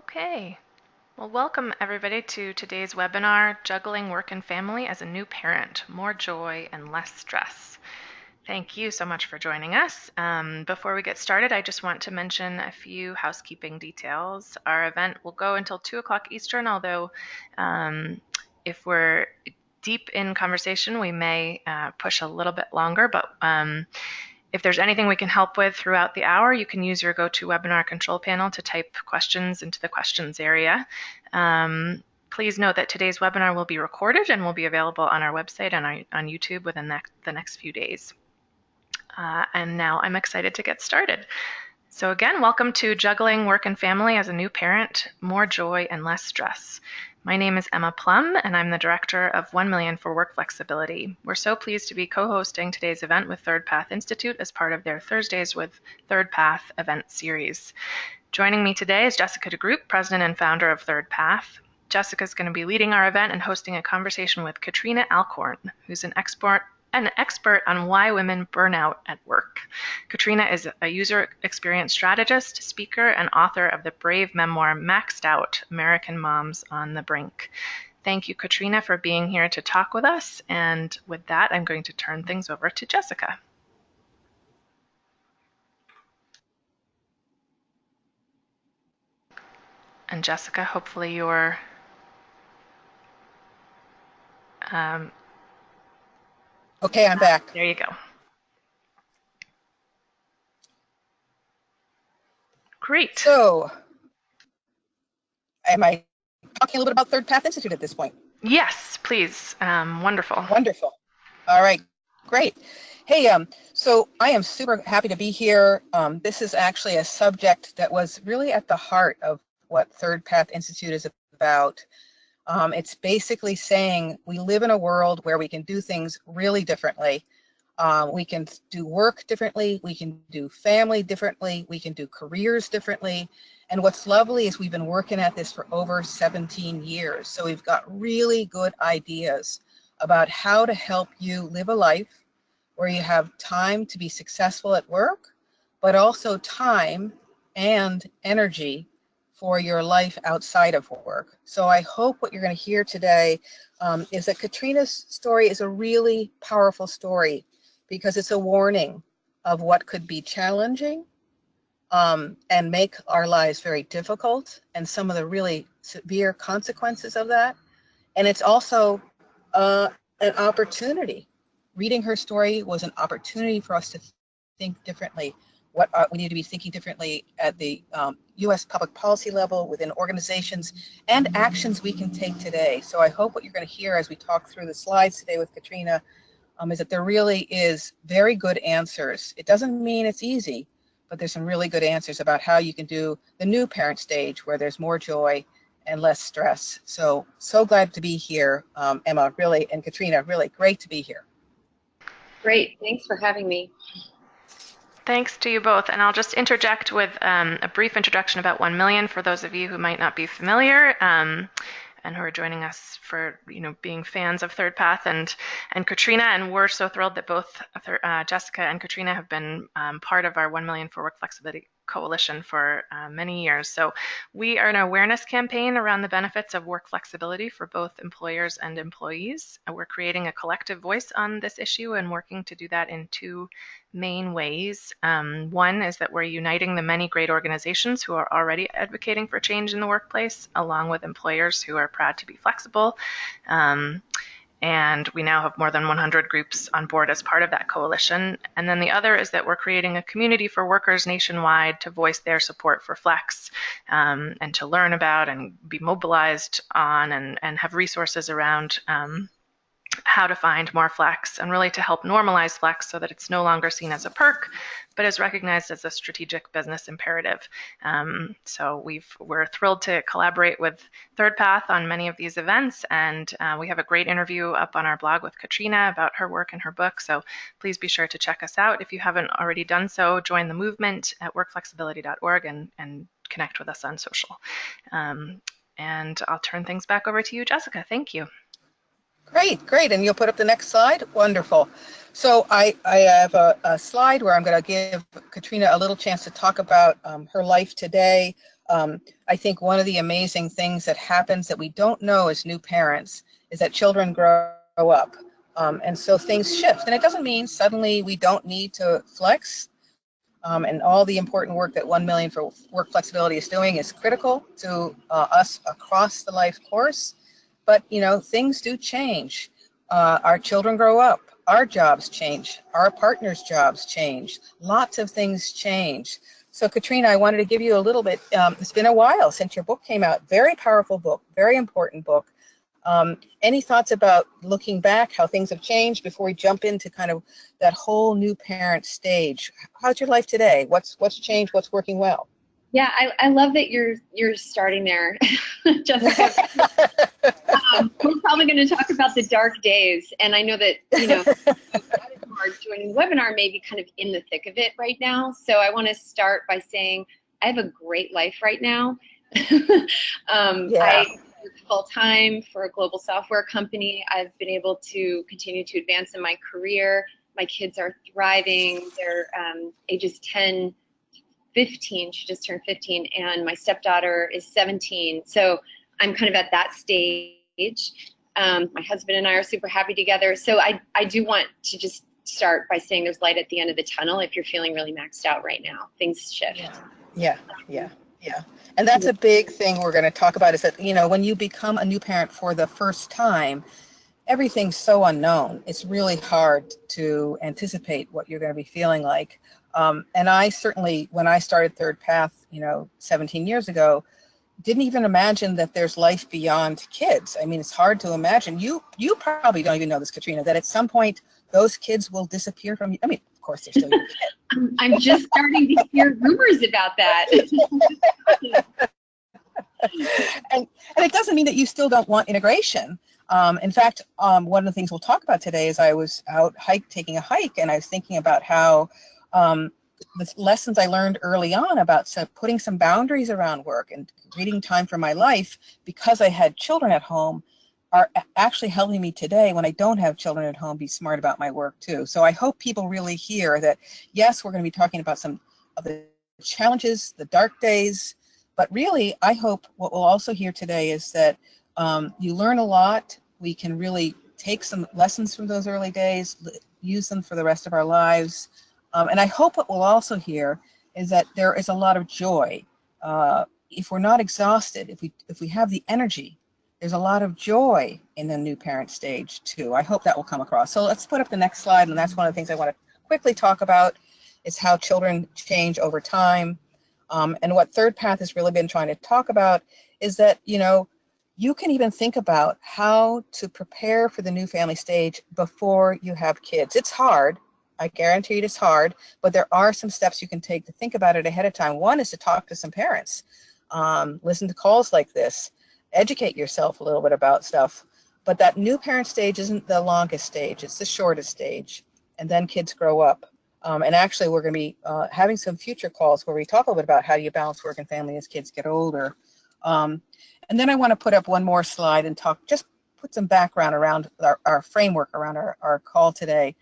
Okay. Well, welcome everybody to today's webinar, Juggling Work and Family as a New Parent, More Joy and Less Stress. Thank you so much for joining us. Before we get started, I just want to mention a few housekeeping details. Our event will go until 2 o'clock Eastern, although if we're deep in conversation, we may push a little bit longer, but if there's anything we can help with throughout the hour, you can use your GoToWebinar control panel to type questions into the questions area. Please note that today's webinar will be recorded and will be available on our website and on YouTube within the next few days. And now I'm excited to get started. So again, welcome to Juggling Work and Family as a New Parent, More Joy and Less Stress. My name is Emma Plum, and I'm the director of 1 Million for Work Flexibility. We're so pleased to be co-hosting today's event with Third Path Institute as part of their Thursdays with Third Path event series. Joining me today is Jessica DeGroot, president and founder of Third Path. Jessica is going to be leading our event and hosting a conversation with Katrina Alcorn, who's an expert on why women burn out at work. Katrina is a user experience strategist, speaker, and author of the brave memoir Maxed Out: American Moms on the Brink. Thank you, Katrina, for being here to talk with us. And with that, I'm going to turn things over to Jessica. And Jessica, hopefully you're okay, I'm back. There you go. Great. So, am I talking a little bit about Third Path Institute at this point? Yes, please. Wonderful. Wonderful. All right, great. Hey, so I am super happy to be here. This is actually a subject that was really at the heart of what Third Path Institute is about. It's basically saying we live in a world where we can do things really differently. We can do work differently, we can do family differently, we can do careers differently. And what's lovely is we've been working at this for over 17 years. So we've got really good ideas about how to help you live a life where you have time to be successful at work, but also time and energy for your life outside of work. So I hope what you're going to hear today is that Katrina's story is a really powerful story, because it's a warning of what could be challenging and make our lives very difficult, and some of the really severe consequences of that. And it's also an opportunity. Reading her story was an opportunity for us to think differently. We need to be thinking differently at the US public policy level, within organizations, and actions we can take today. So I hope what you're going to hear as we talk through the slides today with Katrina is that there really is very good answers. It doesn't mean it's easy, but there's some really good answers about how you can do the new parent stage where there's more joy and less stress. So glad to be here, Emma, really, and Katrina, really great to be here. Great, thanks for having me. Thanks to you both. And I'll just interject with a brief introduction about 1 Million for those of you who might not be familiar and who are joining us for being fans of Third Path and Katrina. And we're so thrilled that both Jessica and Katrina have been part of our 1 Million for Work Flexibility Coalition for many years. So we are an awareness campaign around the benefits of work flexibility for both employers and employees. We're creating a collective voice on this issue and working to do that in two main ways. One is that we're uniting the many great organizations who are already advocating for change in the workplace, along with employers who are proud to be flexible. And we now have more than 100 groups on board as part of that coalition. And then the other is that we're creating a community for workers nationwide to voice their support for flex and to learn about and be mobilized on and have resources around how to find more flex, and really to help normalize flex so that it's no longer seen as a perk, but is recognized as a strategic business imperative. So we're thrilled to collaborate with Third Path on many of these events, and we have a great interview up on our blog with Katrina about her work and her book, so please be sure to check us out. If you haven't already done so, join the movement at workflexibility.org and connect with us on social. And I'll turn things back over to you, Jessica. Thank you. Great. And you'll put up the next slide? Wonderful. So I have a slide where I'm going to give Katrina a little chance to talk about her life today, I think one of the amazing things that happens that we don't know as new parents is that children grow up. And so things shift. And it doesn't mean suddenly we don't need to flex. And all the important work that 1 million for work flexibility is doing is critical to us across the life course. But, things do change. Our children grow up. Our jobs change. Our partners' jobs change. Lots of things change. So, Katrina, I wanted to give you a little bit. It's been a while since your book came out. Very powerful book, very important book. Any thoughts about looking back, how things have changed before we jump into kind of that whole new parent stage? How's your life today? What's changed? What's working well? Yeah, I love that you're starting there, Jessica. We're probably going to talk about the dark days, and I know that are joining the webinar maybe kind of in the thick of it right now. So I want to start by saying I have a great life right now. I work full-time for a global software company. I've been able to continue to advance in my career. My kids are thriving. They're ages 10, 15. She just turned 15, and my stepdaughter is 17. So I'm kind of at that stage. My husband and I are super happy together. So I do want to just start by saying there's light at the end of the tunnel if you're feeling really maxed out right now. Things shift. Yeah. And that's a big thing we're going to talk about is that, when you become a new parent for the first time, everything's so unknown. It's really hard to anticipate what you're going to be feeling like. And I certainly, when I started Third Path, 17 years ago, didn't even imagine that there's life beyond kids. I mean, it's hard to imagine. You probably don't even know this, Katrina, that at some point those kids will disappear from you. I mean, of course, they're still your kids. I'm just starting to hear rumors about that. And it doesn't mean that you still don't want integration. In fact, one of the things we'll talk about today is I was out taking a hike, and I was thinking about how the lessons I learned early on about putting some boundaries around work and creating time for my life because I had children at home are actually helping me today when I don't have children at home be smart about my work too. So I hope people really hear that, yes, we're going to be talking about some of the challenges, the dark days, but really I hope what we'll also hear today is that you learn a lot. We can really take some lessons from those early days, use them for the rest of our lives. And I hope what we'll also hear is that there is a lot of joy. If we're not exhausted, if we have the energy, there's a lot of joy in the new parent stage too. I hope that will come across. So let's put up the next slide, and that's one of the things I want to quickly talk about is how children change over time. And what Third Path has really been trying to talk about is that, you can even think about how to prepare for the new family stage before you have kids. It's hard. I guarantee it's hard, but there are some steps you can take to think about it ahead of time. One is to talk to some parents, listen to calls like this, educate yourself a little bit about stuff. But that new parent stage isn't the longest stage, it's the shortest stage. And then kids grow up. And actually, we're going to be having some future calls where we talk a little bit about how do you balance work and family as kids get older. And then I want to put up one more slide and just put some background around our framework around our call today.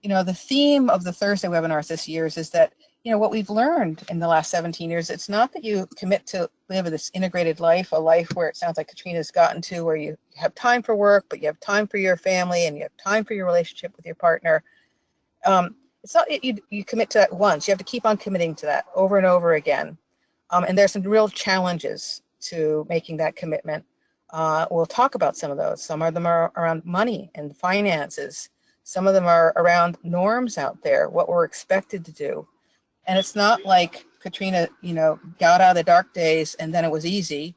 The theme of the Thursday webinars this year is that, what we've learned in the last 17 years, it's not that you commit to live this integrated life, a life where it sounds like Katrina's gotten to, where you have time for work, but you have time for your family and you have time for your relationship with your partner. It's not you commit to that once. You have to keep on committing to that over and over again. And there's some real challenges to making that commitment. We'll talk about some of those. Some of them are around money and finances. Some of them are around norms out there, what we're expected to do. And it's not like Katrina, got out of the dark days and then it was easy.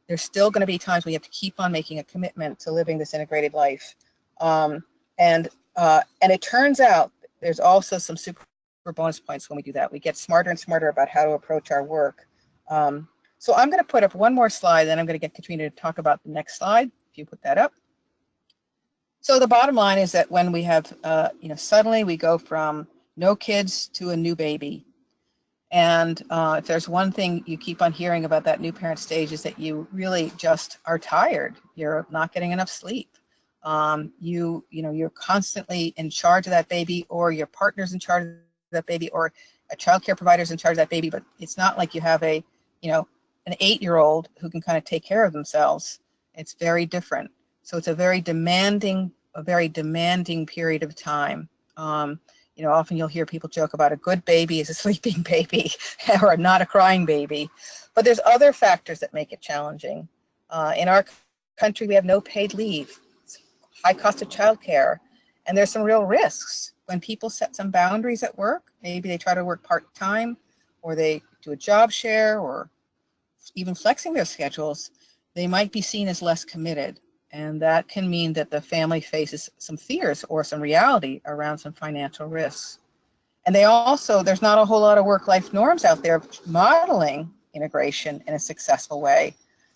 There's still going to be times when you have to keep on making a commitment to living this integrated life. And it turns out there's also some super bonus points when we do that. We get smarter and smarter about how to approach our work. So I'm going to put up one more slide, then I'm going to get Katrina to talk about the next slide, if you put that up. So the bottom line is that when we have, suddenly we go from no kids to a new baby. And if there's one thing you keep on hearing about that new parent stage is that you really just are tired. You're not getting enough sleep. You're constantly in charge of that baby, or your partner's in charge of that baby, or a child care provider's in charge of that baby, but it's not like you have a you know, an 8-year-old who can kind of take care of themselves. It's very different. So it's a very demanding period of time. Often you'll hear people joke about a good baby is a sleeping baby or not a crying baby. But there's other factors that make it challenging. In our country, we have no paid leave, high cost of childcare, and there's some real risks. When people set some boundaries at work, maybe they try to work part-time, or they do a job share, or even flexing their schedules, they might be seen as less committed. And that can mean that the family faces some fears or some reality around some financial risks. And there's not a whole lot of work-life norms out there modeling integration in a successful way.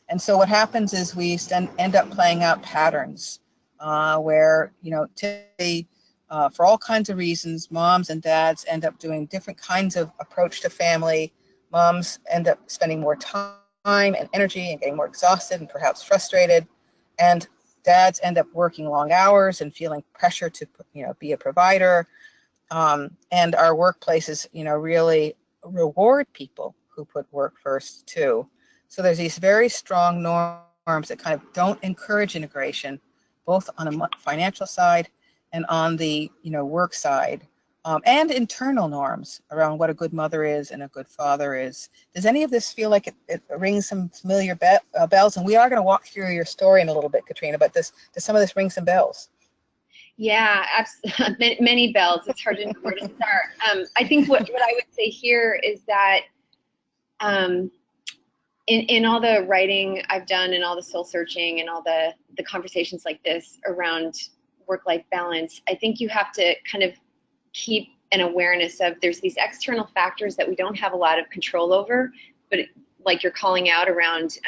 And so what happens is we end up playing out patterns where, typically, for all kinds of reasons, moms and dads end up doing different kinds of approach to family. Moms end up spending more time and energy and getting more exhausted and perhaps frustrated. And dads end up working long hours and feeling pressure to, be a provider. And our workplaces, really reward people who put work first too. So there's these very strong norms that kind of don't encourage integration, both on a financial side and on the, work side, and internal norms around what a good mother is and a good father is. Does any of this feel like it rings some familiar bells? And we are going to walk through your story in a little bit, Katrina, but does some of this ring some bells? Yeah, absolutely. Many bells. It's hard to know where to start. I think what I would say here is that in all the writing I've done and all the soul searching and all the conversations like this around work-life balance, I think you have to kind of keep an awareness of there's these external factors that we don't have a lot of control over, but like you're calling out around,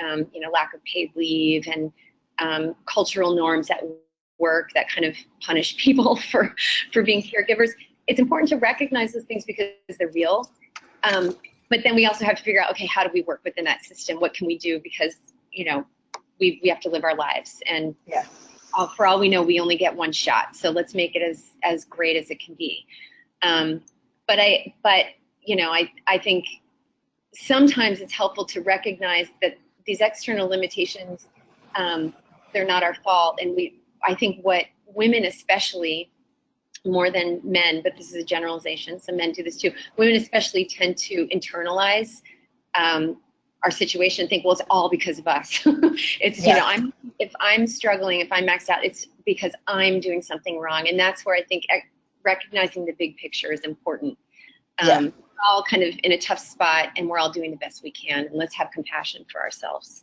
lack of paid leave and cultural norms at work that kind of punish people for being caregivers. It's important to recognize those things because they're real. But then we also have to figure out, okay, how do we work within that system? What can we do? Because, we have to live our lives. And yeah. For all we know, we only get one shot. So let's make it as great as it can be. But I think sometimes it's helpful to recognize that these external limitations, they're not our fault. And I think what women especially, more than men, but this is a generalization, some men do this too, women especially tend to internalize our situation and think, well, it's all because of us. It's, yeah. If I'm struggling, if I'm maxed out, it's because I'm doing something wrong. And that's where I think recognizing the big picture is important. Yeah. We're all kind of in a tough spot and we're all doing the best we can. And let's have compassion for ourselves.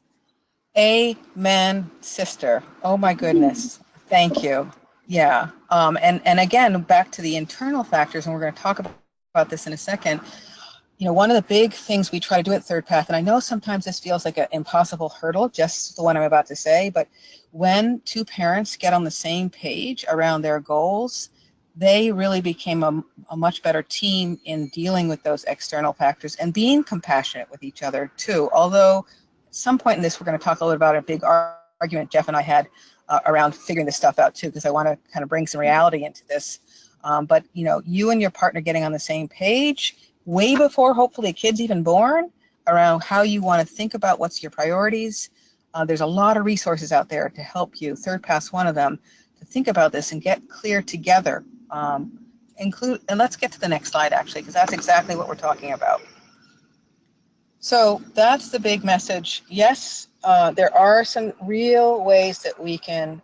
Amen, sister. Oh my goodness. Thank you. Yeah. And again, back to the internal factors, and we're going to talk about this in a second. One of the big things we try to do at Third Path, and I know sometimes this feels like an impossible hurdle, just the one I'm about to say, but when two parents get on the same page around their goals, they really became a much better team in dealing with those external factors and being compassionate with each other too. Although at some point in this, we're going to talk a little bit about a big argument Jeff and I had around figuring this stuff out too, because I want to kind of bring some reality into this. But you and your partner getting on the same page way before hopefully a kid's even born around how you want to think about what's your priorities. There's a lot of resources out there to help you. Third Path's one of them, to think about this and get clear together. And let's get to the next slide actually, because that's exactly what we're talking about. So that's the big message. Yes, there are some real ways that we can,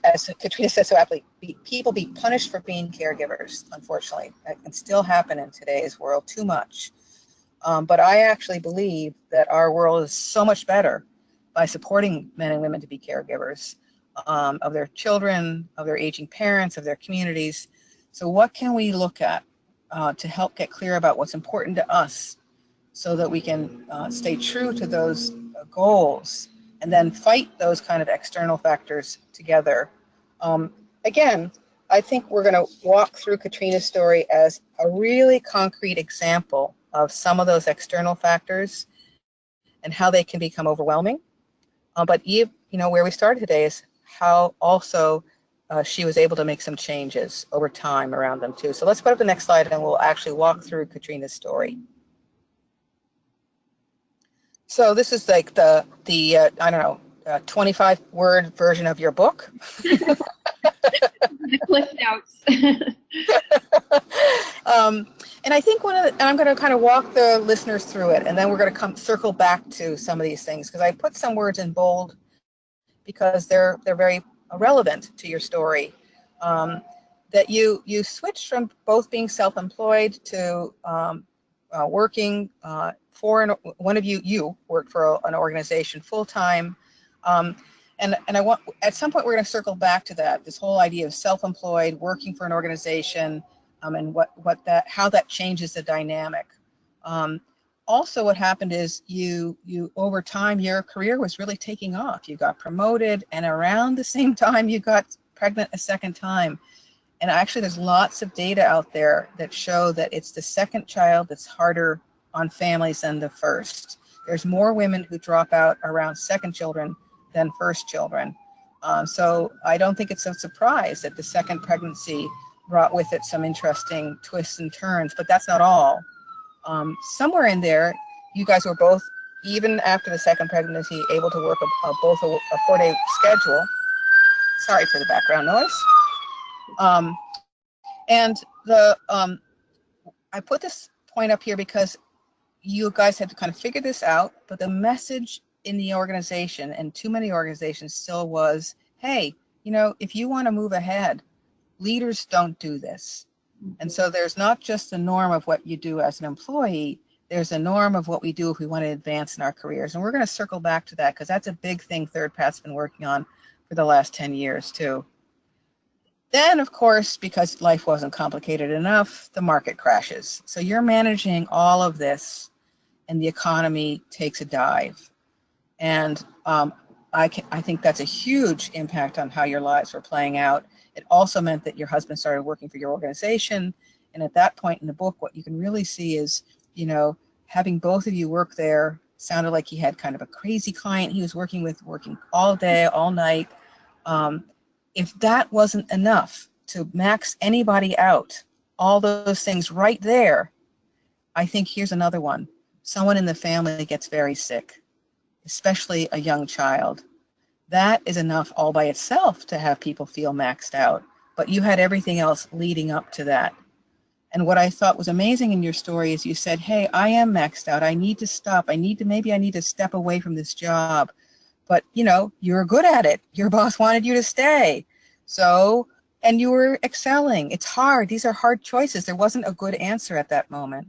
as Katrina said so aptly, people be punished for being caregivers, unfortunately. That can still happen in today's world too much. But I actually believe that our world is so much better by supporting men and women to be caregivers of their children, of their aging parents, of their communities. So what can we look at to help get clear about what's important to us so that we can stay true to those goals and then fight those kind of external factors together? Again, I think we're going to walk through Katrina's story as a really concrete example of some of those external factors and how they can become overwhelming. But where we started today is how also she was able to make some changes over time around them too. So let's put up the next slide and we'll actually walk through Katrina's story. So this is like the I don't know, 25-word version of your book. The cliff notes. um, and I think and I'm going to kind of walk the listeners through it, and then we're going to circle back to some of these things, because I put some words in bold because they're very relevant to your story. That you switched from both being self-employed to working one of you worked for an organization full time. Um, and I want, at some point we're going to circle back to that, this whole idea of self-employed, working for an organization, and how that changes the dynamic. Um, Also, what happened is you over time, your career was really taking off. You got promoted, and around the same time you got pregnant a second time. And actually, there's lots of data out there that show that it's the second child that's harder on families than the first. There's more women who drop out around second children than first children. So I don't think it's a surprise that the second pregnancy brought with it some interesting twists and turns, but that's not all. Somewhere in there, you guys were both, even after the second pregnancy, able to work both a 4-day schedule. Sorry for the background noise. Um, and I put this point up here because you guys had to kind of figure this out, but the message in the organization, and too many organizations still, was, hey, if you want to move ahead, leaders don't do this. And so there's not just the norm of what you do as an employee, there's a norm of what we do if we want to advance in our careers. And we're going to circle back to that, because that's a big thing Third Path's been working on for the last 10 years too. Then, of course, because life wasn't complicated enough, the market crashes. So you're managing all of this, and the economy takes a dive. And I think that's a huge impact on how your lives were playing out. It also meant that your husband started working for your organization. And at that point in the book, what you can really see is, having both of you work there sounded like he had kind of a crazy client he was working with, working all day, all night. If that wasn't enough to max anybody out, all those things right there, I think here's another one. Someone in the family gets very sick, especially a young child. That is enough all by itself to have people feel maxed out. But you had everything else leading up to that. And what I thought was amazing in your story is you said, hey, I am maxed out. I need to stop. Maybe I need to step away from this job. But, you're good at it. Your boss wanted you to stay. So, and you were excelling. It's hard. These are hard choices. There wasn't a good answer at that moment.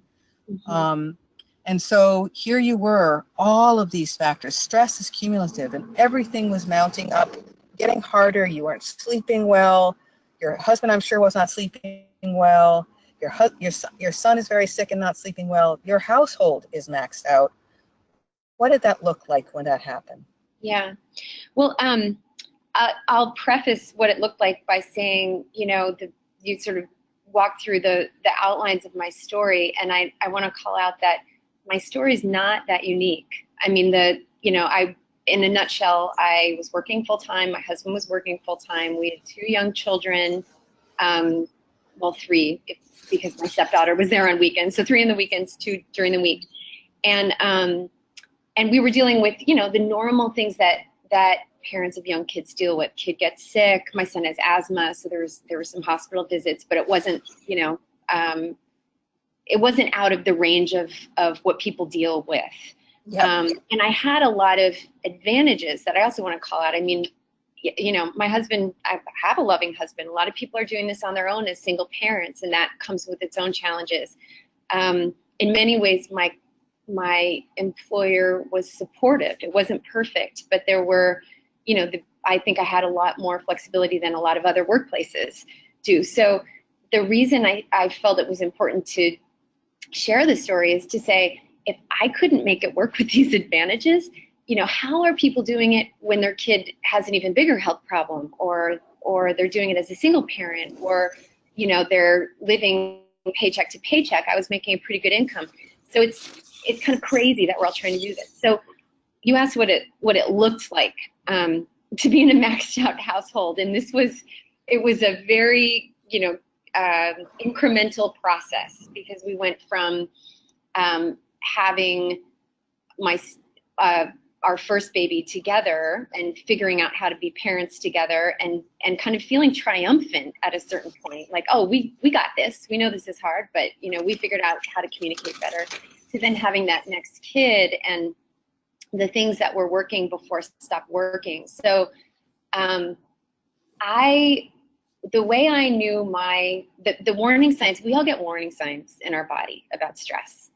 Mm-hmm. And so here you were, all of these factors. Stress is cumulative, and everything was mounting up, getting harder. You weren't sleeping well. Your husband, I'm sure, was not sleeping well. Your son is very sick and not sleeping well. Your household is maxed out. What did that look like when that happened? Yeah. Well, I'll preface what it looked like by saying, you sort of walk through the outlines of my story, and I want to call out that my story is not that unique. I mean, in a nutshell, I was working full time. My husband was working full time. We had 2 young children. Well, 3, because my stepdaughter was there on weekends. So 3 on the weekends, 2 during the week. And we were dealing with, the normal things that parents of young kids deal with. Kid gets sick. My son has asthma, so there were some hospital visits, but it wasn't, it wasn't out of the range of what people deal with. Yep. And I had a lot of advantages that I also want to call out. I mean, my husband, I have a loving husband. A lot of people are doing this on their own as single parents, and that comes with its own challenges. In many ways, my employer was supportive. It wasn't perfect, but there were, I think I had a lot more flexibility than a lot of other workplaces do. So the reason I felt it was important to share the story is to say, if I couldn't make it work with these advantages, how are people doing it when their kid has an even bigger health problem, or they're doing it as a single parent, or, they're living paycheck to paycheck. I was making a pretty good income. So it's kind of crazy that we're all trying to do this. So you asked what it looked like to be in a maxed out household, and it was a very incremental process, because we went from having our first baby together and figuring out how to be parents together, and kind of feeling triumphant at a certain point, like, oh, we got this. We know this is hard, but you know, we figured out how to communicate better. To then having that next kid, and the things that were working before stopped working. So the way I knew the warning signs, we all get warning signs in our body about stress.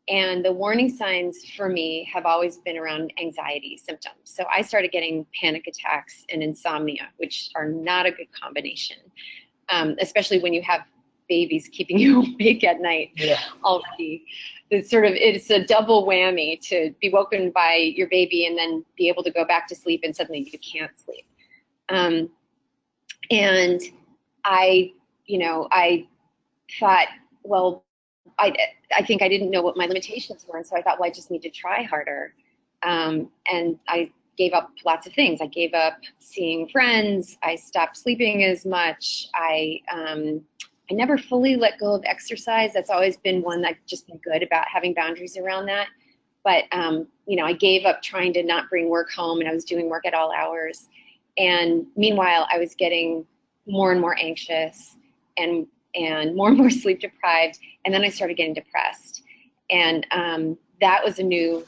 And the warning signs for me have always been around anxiety symptoms. So I started getting panic attacks and insomnia, which are not a good combination, especially when you have babies keeping you awake at night. Yeah. Already. It's a double whammy to be woken by your baby and then be able to go back to sleep, and suddenly you can't sleep. And I thought, well, I think I didn't know what my limitations were. And so I thought, well, I just need to try harder. And I gave up lots of things. I gave up seeing friends. I stopped sleeping as much. I never fully let go of exercise. That's always been one I've just been good about, having boundaries around that. But, I gave up trying to not bring work home, and I was doing work at all hours. And meanwhile, I was getting more and more anxious and more sleep deprived. And then I started getting depressed. And that was a new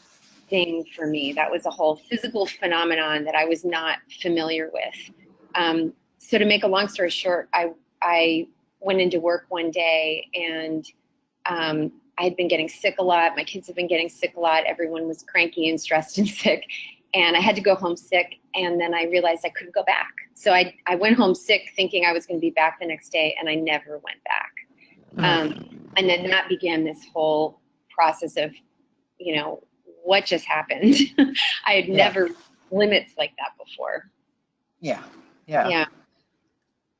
thing for me. That was a whole physical phenomenon that I was not familiar with. So to make a long story short, I went into work one day, and I had been getting sick a lot. My kids have been getting sick a lot. Everyone was cranky and stressed and sick. And I had to go home sick. And then I realized I couldn't go back. So I went home sick thinking I was going to be back the next day, and I never went back. And then that began this whole process of, what just happened? I had never limits like that before. Yeah.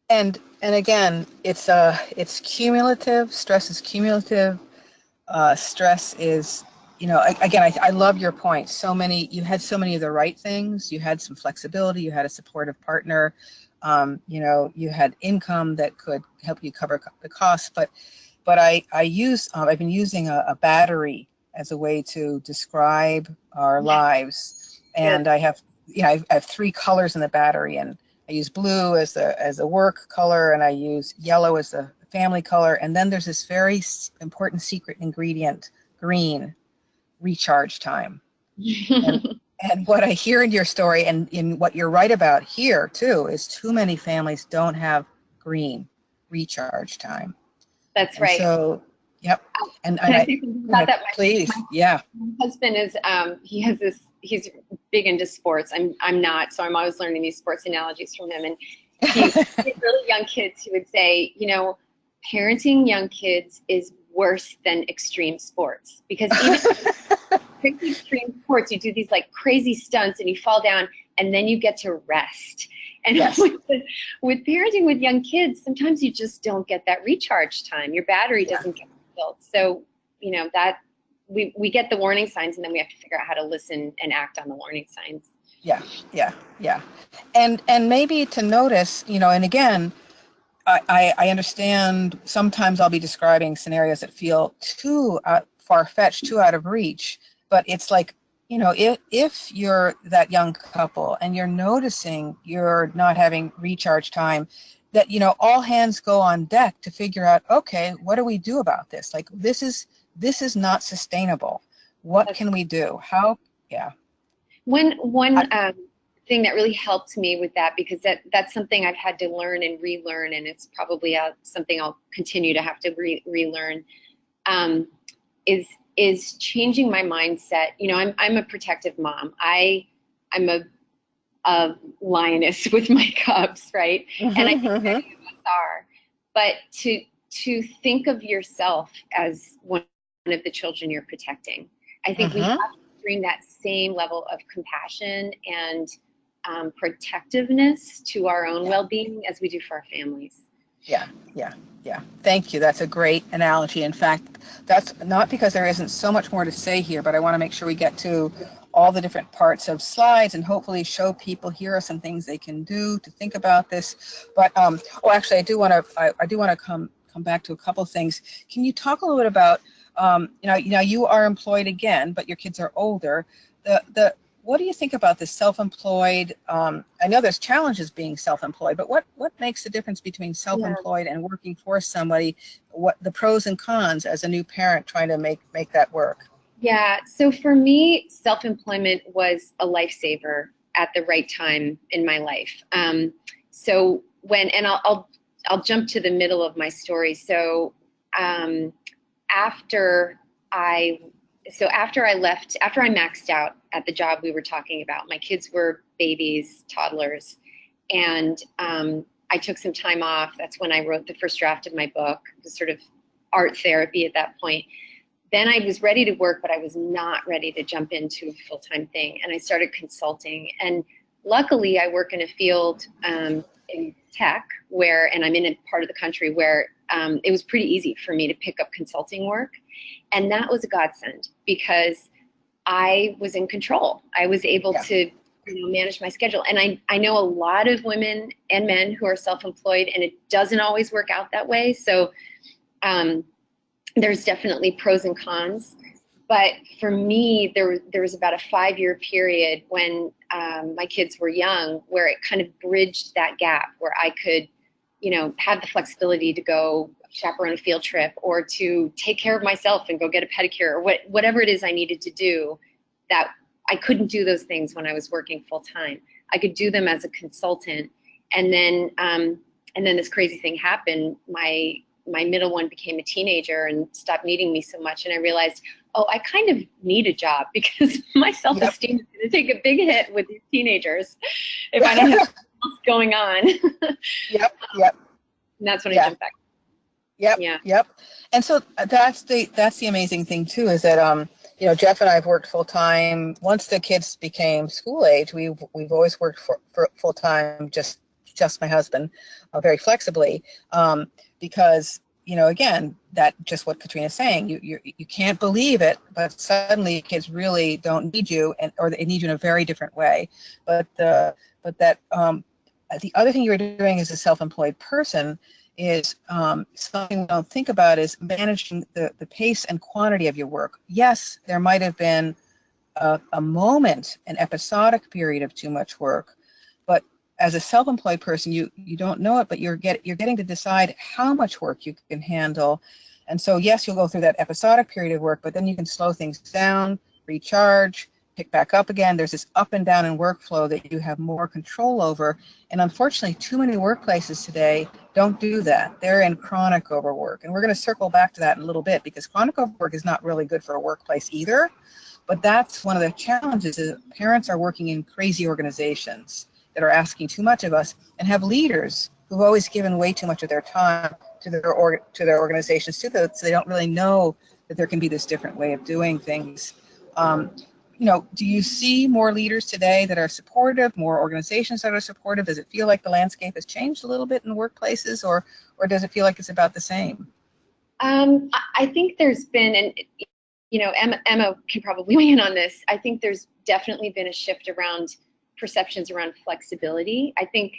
And again, it's cumulative. Stress is cumulative. Stress is, again, I love your point. You had so many of the right things. You had some flexibility. You had a supportive partner. You had income that could help you cover the costs. But I've been using a battery as a way to describe our lives. And I have 3 colors in the battery, and I use blue as a work color, and I use yellow as the family color. And then there's this very important secret ingredient, green, recharge time. And what I hear in your story, and in what you're right about here too, is too many families don't have green, recharge time. That's right. So, yep. And please, my husband is he's big into sports. I'm not, so I'm always learning these sports analogies from him. And he has really young kids who would say, parenting young kids is worse than extreme sports, because even extreme sports, you do these like crazy stunts and you fall down, and then you get to rest. And with parenting with young kids, sometimes you just don't get that recharge time. Your battery doesn't get filled. So, that we get the warning signs, and then we have to figure out how to listen and act on the warning signs. Yeah. And maybe to notice, and again, I understand sometimes I'll be describing scenarios that feel too far-fetched, too out of reach, but it's like, if you're that young couple and you're noticing you're not having recharge time, that, all hands go on deck to figure out, okay, what do we do about this? Like, this is not sustainable. What can we do? How? Yeah. One thing that really helped me with that, because that's something I've had to learn and relearn, and it's probably something I'll continue to have to relearn, is changing my mindset. I'm a protective mom. I'm a lioness with my cubs, right? And I think many of us are. But to think of yourself as one of the children you're protecting, I think we have to bring that same level of compassion and protectiveness to our own well-being as we do for our families. Yeah. Thank you. That's a great analogy. In fact, that's not because there isn't so much more to say here, but I want to make sure we get to all the different parts of slides and hopefully show people here are some things they can do to think about this. But actually, I do want to come back to a couple of things. Can you talk a little bit about, you are employed again, but your kids are older. the what do you think about this self-employed? I know there's challenges being self-employed, but what makes the difference between Yeah. self-employed and working for somebody? What the pros and cons as a new parent trying to make that work? Yeah. So for me, self-employment was a lifesaver at the right time in my life. So when, and I'll jump to the middle of my story. So um, after I after I left, after I maxed out at the job we were talking about, my kids were babies, toddlers, and I took some time off. That's when I wrote the first draft of my book. It was sort of art therapy at that point. Then I was ready to work, but I was not ready to jump into a full-time thing. And I started consulting. And luckily, I work in a field in tech and I'm in a part of the country where it was pretty easy for me to pick up consulting work. And that was a godsend because I was in control. I was able to manage my schedule. And I know a lot of women and men who are self-employed, and it doesn't always work out that way. So there's definitely pros and cons. But for me, there was about a 5-year period when my kids were young where it kind of bridged that gap where I could, have the flexibility to go chaperone a field trip or to take care of myself and go get a pedicure or whatever it is I needed to do. That I couldn't do those things when I was working full time. I could do them as a consultant. And then this crazy thing happened. My middle one became a teenager and stopped needing me so much. And I realized, oh, I kind of need a job because my self-esteem is going to take a big hit with these teenagers if I don't have anything else going on. Yep. And that's when I jumped back. Yep. And so that's the amazing thing too, is that Jeff and I have worked full time. Once the kids became school age, we've always worked for full time, just my husband, very flexibly, because again, that just what Katrina's saying, you can't believe it, but suddenly kids really don't need you, or they need you in a very different way. But the other thing you're doing as a self-employed person is something we don't think about, is managing the pace and quantity of your work. Yes, there might have been a moment, an episodic period of too much work, but as a self-employed person, you don't know it, but you're getting to decide how much work you can handle. And so yes, you'll go through that episodic period of work, but then you can slow things down, recharge, pick back up again. There's this up and down in workflow that you have more control over. And unfortunately, too many workplaces today don't do that. They're in chronic overwork. And we're going to circle back to that in a little bit, because chronic overwork is not really good for a workplace either. But that's one of the challenges, is parents are working in crazy organizations that are asking too much of us, and have leaders who've always given way too much of their time to their organizations too, so they don't really know that there can be this different way of doing things. Do you see more leaders today that are supportive, more organizations that are supportive? Does it feel like the landscape has changed a little bit in workplaces, or does it feel like it's about the same? I think there's been, and Emma can probably weigh in on this. I think there's definitely been a shift around perceptions around flexibility. I think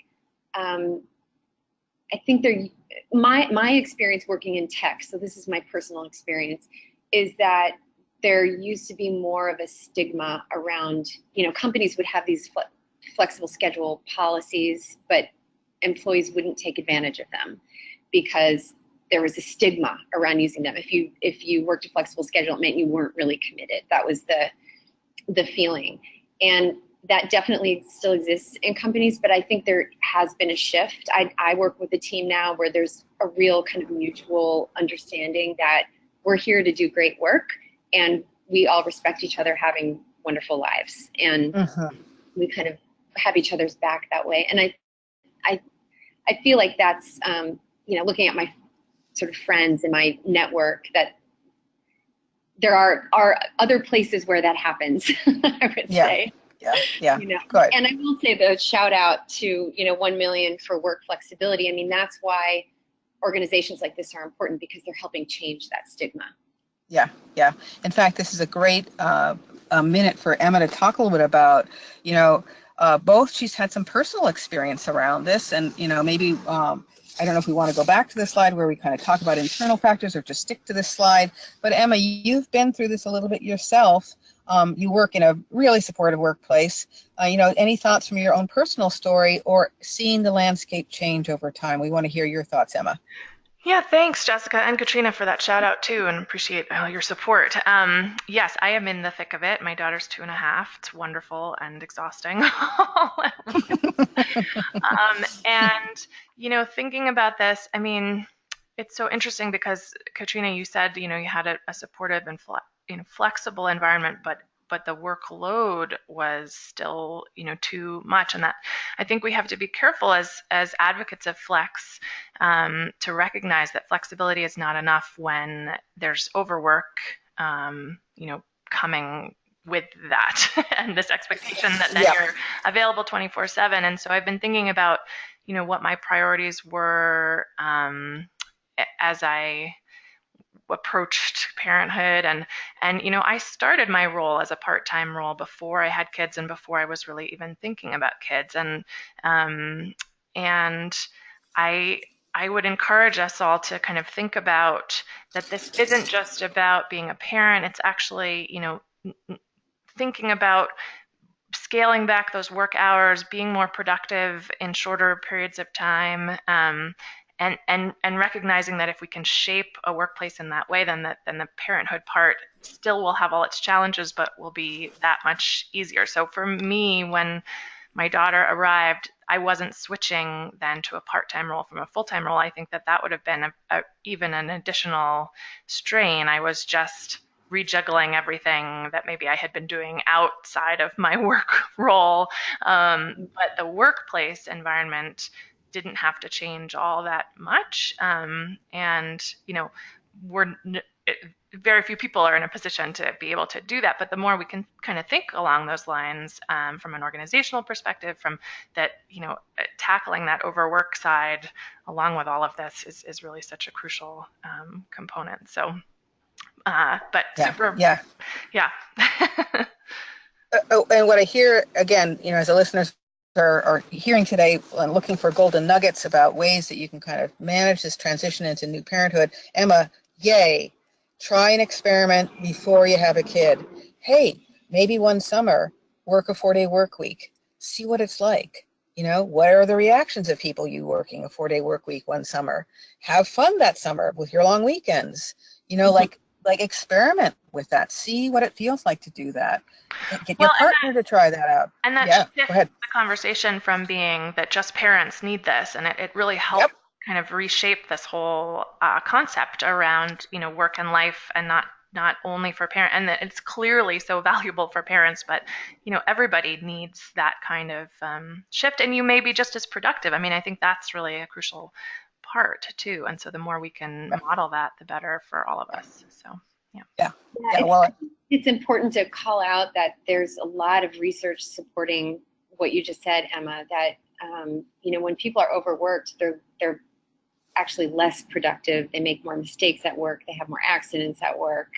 my experience working in tech, so this is my personal experience, is that there used to be more of a stigma around, companies would have these flexible schedule policies, but employees wouldn't take advantage of them because there was a stigma around using them. If you worked a flexible schedule, it meant you weren't really committed. That was the feeling. And that definitely still exists in companies, but I think there has been a shift. I work with a team now where there's a real kind of mutual understanding that we're here to do great work, and we all respect each other having wonderful lives. And we kind of have each other's back that way. And I feel like that's, looking at my sort of friends and my network, that there are other places where that happens, I would say. Yeah. Good. And I will say the shout out to 1 million for work flexibility. I mean, that's why organizations like this are important, because they're helping change that stigma. Yeah. In fact, this is a great minute for Emma to talk a little bit about, both she's had some personal experience around this, and maybe I don't know if we want to go back to the slide where we kind of talk about internal factors, or just stick to this slide. But Emma, you've been through this a little bit yourself. You work in a really supportive workplace. Any thoughts from your own personal story or seeing the landscape change over time? We want to hear your thoughts, Emma. Yeah, thanks, Jessica and Katrina, for that shout out too, and appreciate your support. Yes, I am in the thick of it. My daughter's 2.5. It's wonderful and exhausting. And thinking about this, I mean, it's so interesting because Katrina, you said you had a supportive and flexible environment, but the workload was still too much, and that I think we have to be careful as advocates of flex, to recognize that flexibility is not enough when there's overwork, coming with that and this expectation that then Yeah. you're available 24/7. And so I've been thinking about what my priorities were, as I approached parenthood, and I started my role as a part-time role before I had kids and before I was really even thinking about kids. And I I would encourage us all to kind of think about that this isn't just about being a parent. It's actually thinking about scaling back those work hours, being more productive in shorter periods of time, and recognizing that if we can shape a workplace in that way, then the parenthood part still will have all its challenges, but will be that much easier. So for me, when my daughter arrived, I wasn't switching then to a part-time role from a full-time role. I think that would have been even an additional strain. I was just rejuggling everything that maybe I had been doing outside of my work role. But the workplace environment didn't have to change all that much. And, we're very few people are in a position to be able to do that. But the more we can kind of think along those lines, from an organizational perspective, from that, tackling that overwork side along with all of this is really such a crucial component. So, but Yeah. super, Yeah. yeah. And what I hear again, as the listeners are hearing today and looking for golden nuggets about ways that you can kind of manage this transition into new parenthood. Emma, yay, try an experiment before you have a kid. Hey, maybe one summer, work a 4-day work week. See what it's like. What are the reactions of people you working a 4-day work week one summer? Have fun that summer with your long weekends. Like experiment with that. See what it feels like to do that. Get your Well, partner to try that out. and that Yeah, shifts go ahead. the conversation from being that just parents need this, and it really helped Yep. kind of reshape this whole concept around work and life, and not only for parents, and that it's clearly so valuable for parents, but everybody needs that kind of shift, and you may be just as productive. I mean, I think that's really a crucial part too, and so the more we can model that, the better for all of us. So yeah. Yeah. Yeah, Well, it's important to call out that there's a lot of research supporting what you just said, Emma, that when people are overworked, they're actually less productive. They make more mistakes at work. They have more accidents at work.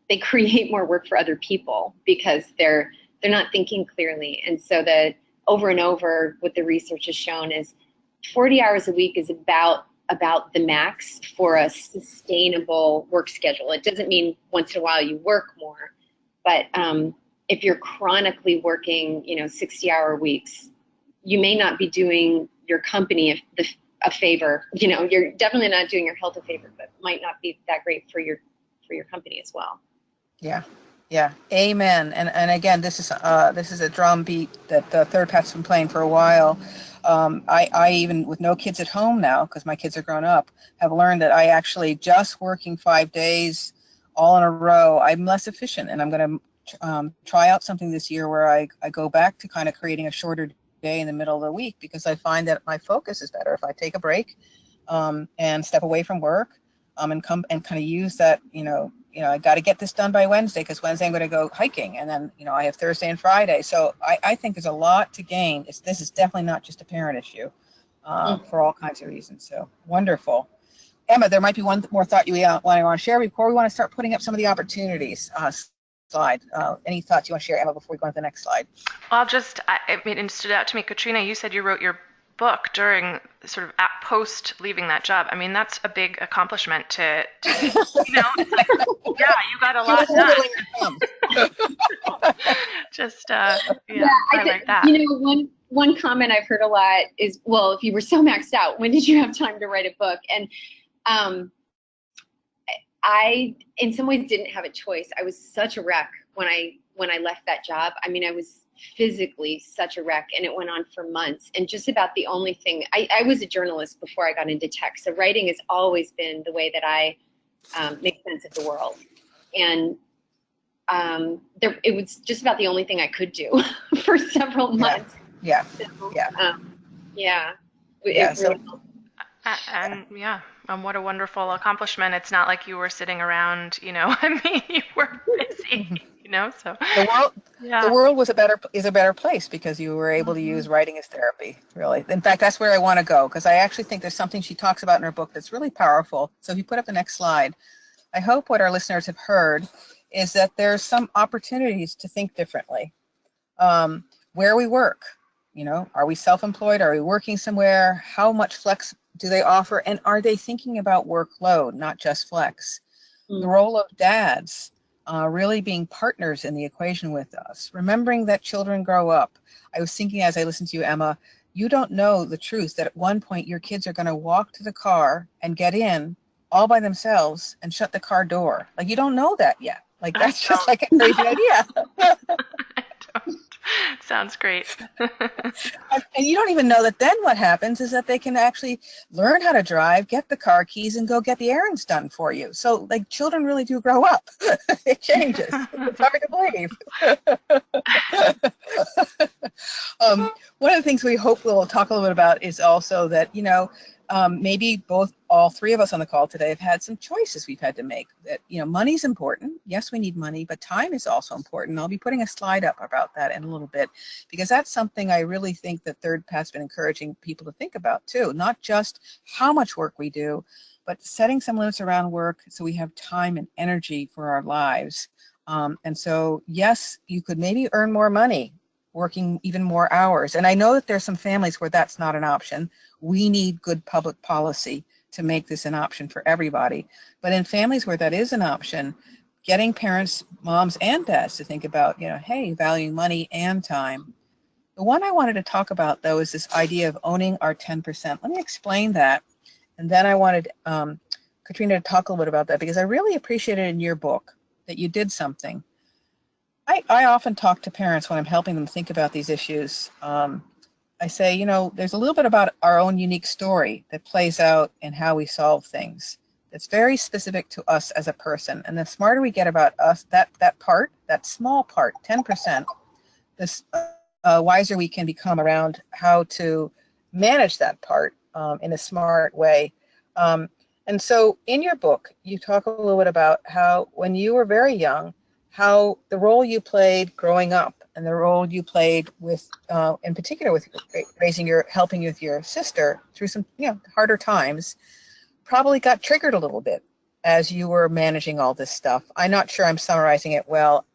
They create more work for other people because they're not thinking clearly. And so that over and over, what the research has shown is 40 hours a week is about the max for a sustainable work schedule. It doesn't mean once in a while you work more, but if you're chronically working, 60-hour weeks, you may not be doing your company a favor. You're definitely not doing your health a favor, but might not be that great for your company as well. yeah. Yeah. Amen. And again, this is a drum beat that the Third Path's been playing for a while. I even, with no kids at home now, because my kids are grown up, have learned that I actually just working 5 days all in a row, I'm less efficient. And I'm going to try out something this year where I go back to kind of creating a shorter day in the middle of the week, because I find that my focus is better if I take a break, and step away from work, and come and kind of use that, I got to get this done by Wednesday, because Wednesday I'm going to go hiking, and then I have Thursday and Friday. So I think there's a lot to gain. This is definitely not just a parent issue, for all kinds of reasons. So wonderful. Emma, there might be one more thought you want to share before we want to start putting up some of the opportunities. Slide. Any thoughts you want to share, Emma, before we go on to the next slide? It stood out to me, Katrina, you said you wrote your book during sort of post leaving that job. I mean, that's a big accomplishment to it's like, yeah, you got a lot done. Yeah, highlight that. one comment I've heard a lot is, well, if you were so maxed out, when did you have time to write a book? And um, I, in some ways, didn't have a choice. I was such a wreck when I left that job. I mean, I was physically such a wreck, and it went on for months. And just about the only thing, I was a journalist before I got into tech, so writing has always been the way that I make sense of the world. And it was just about the only thing I could do for several months. Yeah. So, Yeah. yeah. Yeah. It really, And yeah, what a wonderful accomplishment. It's not like you were sitting around, I mean, you were busy, so the yeah. world is a better place because you were able to use writing as therapy, really. In fact, that's where I want to go, because I actually think there's something she talks about in her book that's really powerful. So if you put up the next slide, I hope what our listeners have heard is that there's some opportunities to think differently. Where we work, are we self-employed? Are we working somewhere? How much flex do they offer? And are they thinking about workload, not just flex? The role of dads, really being partners in the equation with us, remembering that children grow up. I was thinking as I listened to you, Emma, you don't know the truth that at one point your kids are going to walk to the car and get in all by themselves and shut the car door. Like, you don't know that yet. Like, that's just like a crazy idea. I don't. Sounds great. And you don't even know that then what happens is that they can actually learn how to drive, get the car keys, and go get the errands done for you. So, like, children really do grow up. It changes. It's hard to believe. One of the things we hope we'll talk a little bit about is also that, maybe all three of us on the call today have had some choices we've had to make. That, money's important. Yes, we need money, but time is also important. I'll be putting a slide up about that in a little bit, because that's something I really think that Third Path's been encouraging people to think about too. Not just how much work we do, but setting some limits around work so we have time and energy for our lives. And so, yes, you could maybe earn more money working even more hours. And I know that there's some families where that's not an option. We need good public policy to make this an option for everybody. But in families where that is an option, getting parents, moms and dads to think about, hey, valuing money and time. The one I wanted to talk about, though, is this idea of owning our 10%. Let me explain that. And then I wanted Katrina to talk a little bit about that, because I really appreciated in your book that you did something. I often talk to parents when I'm helping them think about these issues. I say, there's a little bit about our own unique story that plays out in how we solve things. That's very specific to us as a person. And the smarter we get about us, that small part, 10%, this wiser we can become around how to manage that part in a smart way. And so in your book, you talk a little bit about how when you were very young, how the role you played growing up and the role you played with, in particular, with helping with your sister through some, harder times, probably got triggered a little bit as you were managing all this stuff. I'm not sure I'm summarizing it well,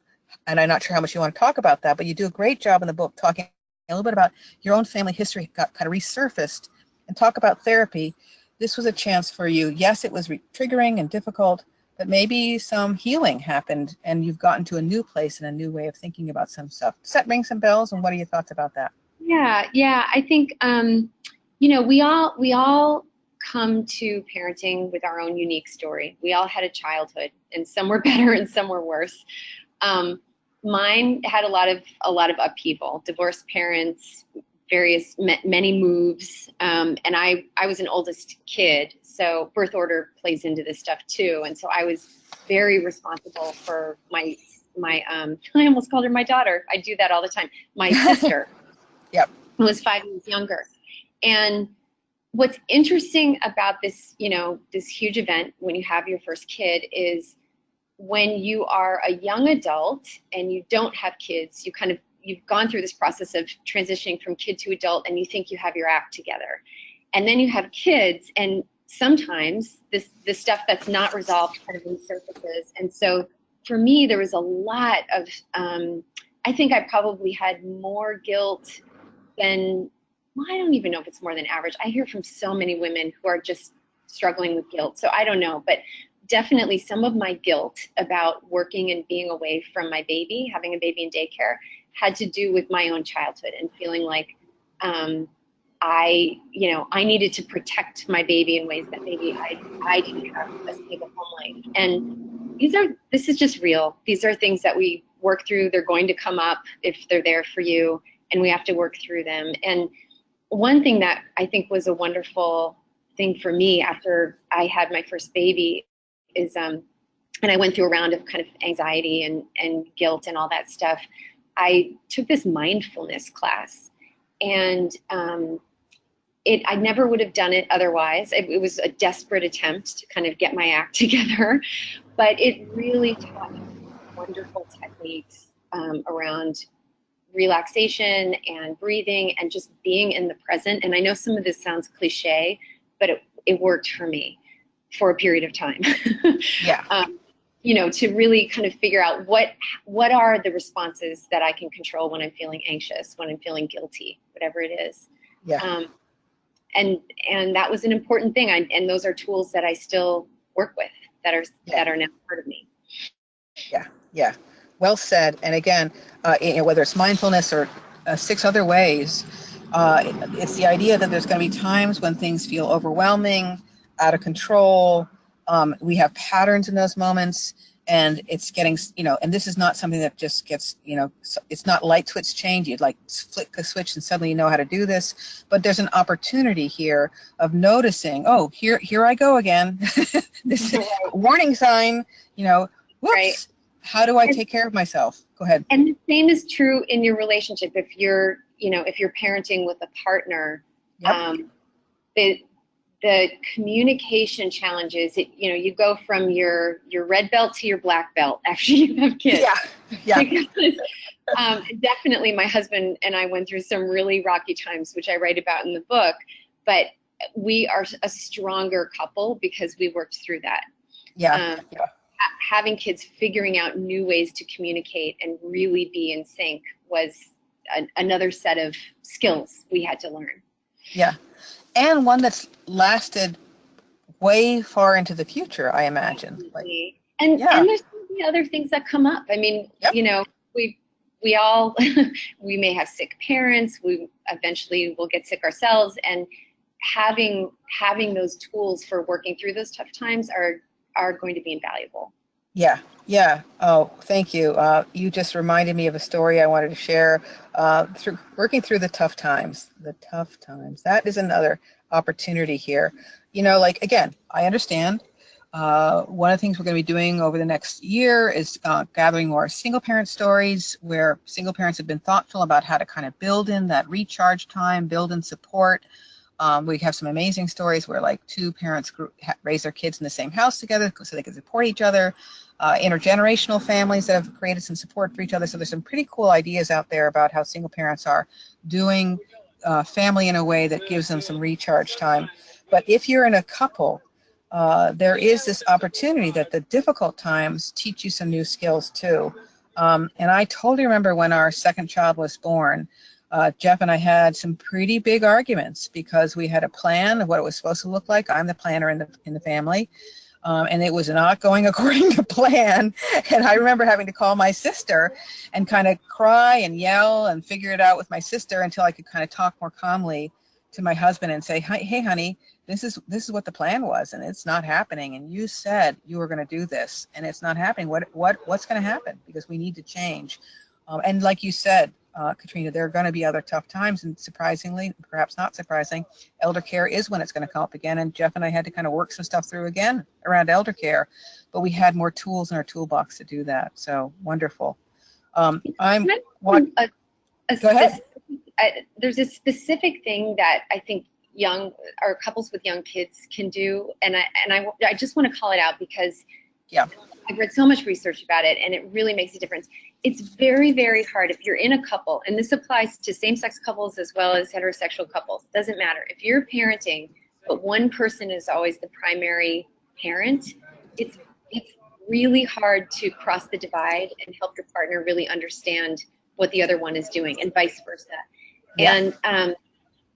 and I'm not sure how much you want to talk about that, but you do a great job in the book talking a little bit about your own family history, got kind of resurfaced, and talk about therapy. This was a chance for you. Yes, it was triggering and difficult, but maybe some healing happened and you've gotten to a new place and a new way of thinking about some stuff. Does that ring some bells? And what are your thoughts about that? Yeah. I think, we all come to parenting with our own unique story. We all had a childhood, and some were better and some were worse. Mine had a lot of upheaval, divorced parents, many moves. And I was an oldest kid, so birth order plays into this stuff too. And so I was very responsible for my I almost called her my daughter. I do that all the time. My sister. Yep. Who was 5 years younger. And what's interesting about this, this huge event when you have your first kid is when you are a young adult and you don't have kids, you've gone through this process of transitioning from kid to adult, and you think you have your act together. And then you have kids, and sometimes this stuff that's not resolved kind of resurfaces. And so for me, there was a lot of, I think I probably had more guilt than, well, I don't even know if it's more than average. I hear from so many women who are just struggling with guilt. So I don't know, but definitely some of my guilt about working and being away from my baby, having a baby in daycare, had to do with my own childhood and feeling like I needed to protect my baby in ways that maybe I didn't have a stable home life. And this is just real. These are things that we work through. They're going to come up if they're there for you, and we have to work through them. And one thing that I think was a wonderful thing for me after I had my first baby is, and I went through a round of kind of anxiety and guilt and all that stuff. I took this mindfulness class, and I never would have done it otherwise. It was a desperate attempt to kind of get my act together, but it really taught me wonderful techniques around relaxation and breathing and just being in the present. And I know some of this sounds cliche, but it worked for me for a period of time. Yeah. To really kind of figure out what are the responses that I can control when I'm feeling anxious, when I'm feeling guilty, whatever it is. Yeah. And that was an important thing. And those are tools that I still work with that are now part of me. Yeah. Yeah. Well said. And again, whether it's mindfulness or 6 other ways, it's the idea that there's going to be times when things feel overwhelming, out of control. We have patterns in those moments, and it's getting, and this is not something that just gets, it's not light switch change. You'd like flick a switch and suddenly you know how to do this. But there's an opportunity here of noticing, oh, here I go again. This warning sign, whoops. Right. How do I take care of myself? Go ahead. And the same is true in your relationship. If you're parenting with a partner, Yep. The communication challenges, you go from your red belt to your black belt after you have kids. Yeah. Because, definitely my husband and I went through some really rocky times, which I write about in the book, but we are a stronger couple because we worked through that. Yeah. Having kids, figuring out new ways to communicate and really be in sync was another set of skills we had to learn. Yeah. And one that's lasted way far into the future, I imagine. And there's other things that come up. I mean, Yep. we all, we may have sick parents. We eventually will get sick ourselves. And having those tools for working through those tough times are going to be invaluable. Yeah. Oh, thank you. You just reminded me of a story I wanted to share. Through working through the tough times. That is another opportunity here. Again, I understand. One of the things we're going to be doing over the next year is gathering more single parent stories where single parents have been thoughtful about how to kind of build in that recharge time, build in support. We have some amazing stories where 2 parents raise their kids in the same house together so they can support each other. Intergenerational families that have created some support for each other. So there's some pretty cool ideas out there about how single parents are doing family in a way that gives them some recharge time. But if you're in a couple, there is this opportunity that the difficult times teach you some new skills too. And I totally remember when our second child was born, Jeff and I had some pretty big arguments because we had a plan of what it was supposed to look like. I'm the planner in the family. And it was not going according to plan. And I remember having to call my sister and kind of cry and yell and figure it out with my sister until I could kind of talk more calmly to my husband and say, hey, honey, this is what the plan was, and it's not happening. And you said you were going to do this, and it's not happening. What's going to happen? Because we need to change. And like you said, Katrina, there are going to be other tough times, and surprisingly, perhaps not surprising, elder care is when it's going to come up again. And Jeff and I had to kind of work some stuff through again around elder care, but we had more tools in our toolbox to do that. So wonderful. Go ahead. There's a specific thing that I think couples with young kids can do, and I just want to call it out because I've read so much research about it, and it really makes a difference. It's very, very hard if you're in a couple, and this applies to same-sex couples as well as heterosexual couples. It doesn't matter. If you're parenting, but one person is always the primary parent, it's really hard to cross the divide and help your partner really understand what the other one is doing, and vice versa. Yeah. And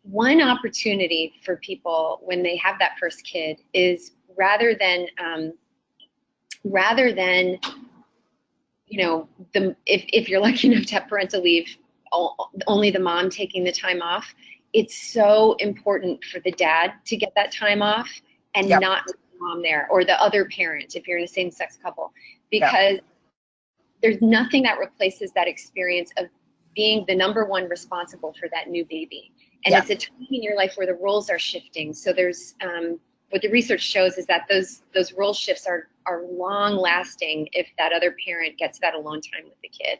one opportunity for people when they have that first kid is rather than you know, if you're lucky enough to have parental leave, only the mom taking the time off, it's so important for the dad to get that time off and Yeah, not with the mom there, or the other parent if you're in a same-sex couple, yeah, because there's nothing that replaces that experience of being the number one responsible for that new baby. And yeah. it's a time in your life where the roles are shifting. So there's what the research shows is that those role shifts are long lasting if that other parent gets that alone time with the kid.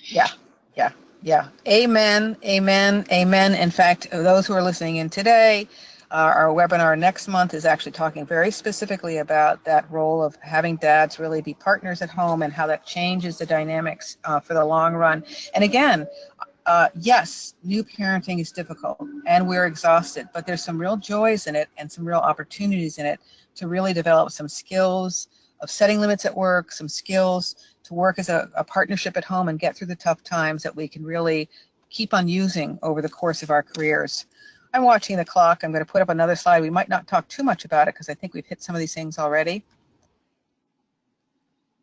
Yeah, yeah, yeah. Amen, amen, amen. In fact, those who are listening in today, our webinar next month is actually talking very specifically about that role of having dads really be partners at home and how that changes the dynamics for the long run. And again, yes, new parenting is difficult and we're exhausted, but there's some real joys in it and some real opportunities in it to really develop some skills of setting limits at work, some skills to work as a partnership at home and get through the tough times that we can really keep on using over the course of our careers. I'm watching the clock. I'm going to put up another slide. We might not talk too much about it because I think we've hit some of these things already.